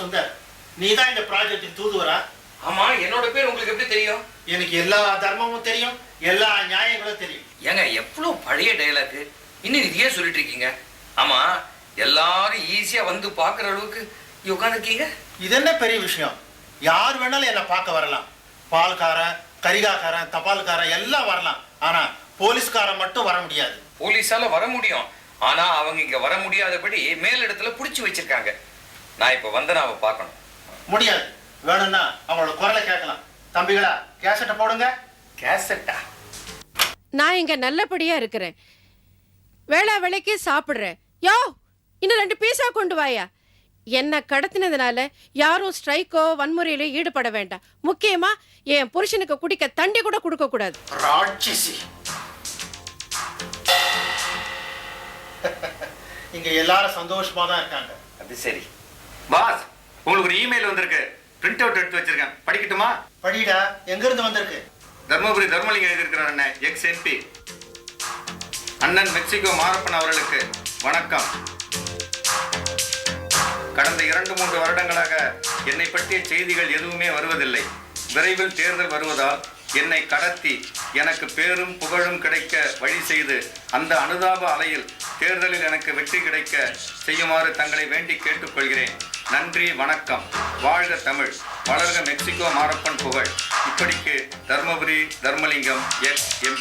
சுந்தர், நீ தான் இந்த ப்ராஜெக்ட் தூதுவரா? ஆமா, என்னோட பேர் உங்களுக்கு எப்படி தெரியும்? எனக்கு எல்லா தர்மமும் தெரியும், எல்லா நியாயங்களும் தெரியும். ஏங்க எவ்வளவு பழைய டயலாக் இன்னும் இதையே சொல்லிட்டு இருக்கீங்க? ஆமா, எல்லாரும் ஈஸியா வந்து பாக்குற அளவுக்கு உட்காந்துருக்கீங்க. இது என்ன பெரிய விஷயம்? யார் வேணாலும் என்ன பார்க்க வரலாம். பால்காரன், கரிகாக்காரன், தபால்காரன் எல்லாம் வரலாம். ஆனா போலீஸ்காரன் மட்டும் வர முடியாது. போலீஸால வர முடியும், ஆனா அவங்க இங்க வர முடியாதபடி மேலிடத்துல புடிச்சு வச்சிருக்காங்க. நான் இப்ப வந்து அவ பார்க்கணும். முடியாது. வேணும்னா அவங்களோட குரலை கேட்கலாம். தம்பிகளா, கேசட்டை போடுங்க. கேசட்டா? நான் இங்க நல்லபடியா இருக்கிறேன், வேளா வேலைக்கு சாப்பிடுறேன். யோ, இன்னும் 2 பீஸா கொண்டு வாயா. என்ன கடத்தினதுனால யாரும் ஸ்ட்ரைக்கோ வன்முறையிலோ ஈடுபட வேண்டாம். முக்கியமா என் புருஷனுக்கு குடிக்க தண்ணி கூட கொடுக்க கூடாது. ராட்சசி. இங்க எல்லாரும் சந்தோஷமா தான் இருக்காங்க. அது சரி. பாஸ், உங்களுக்கு ஒரு இமெயில் வந்திருக்கு. பிரிண்ட் அவுட் எடுத்து வச்சிருக்கேன், படிக்கட்டுமா? படிடா. எங்க இருந்து வந்திருக்கு? தர்மபுரி தர்மலிங்கம் எழுதியிருக்கிறார் அண்ணன், எக்ஸ் எம்பி. அண்ணன் மெக்சிகோ மாரப்பன் அவர்களுக்கு வணக்கம். கடந்த 2-3 வருடங்களாக என்னை பற்றிய செய்திகள் எதுவுமே வருவதில்லை. விரைவில் தேர்தல் வருவதால் என்னை கடத்தி எனக்கு பேரும் புகழும் கிடைக்க வழி செய்து அந்த அனுதாப அலையில் தேர்தலில் எனக்கு வெற்றி கிடைக்க செய்யுமாறு தங்களை வேண்டி கேட்டுக்கொள்கிறேன். நன்றி, வணக்கம். வாழ்க தமிழ், வளர்க மெக்சிகோ மாரப்பன் புகழ். இப்படிக்கு தர்மபுரி தர்மலிங்கம், எக்ஸ் எம்பி.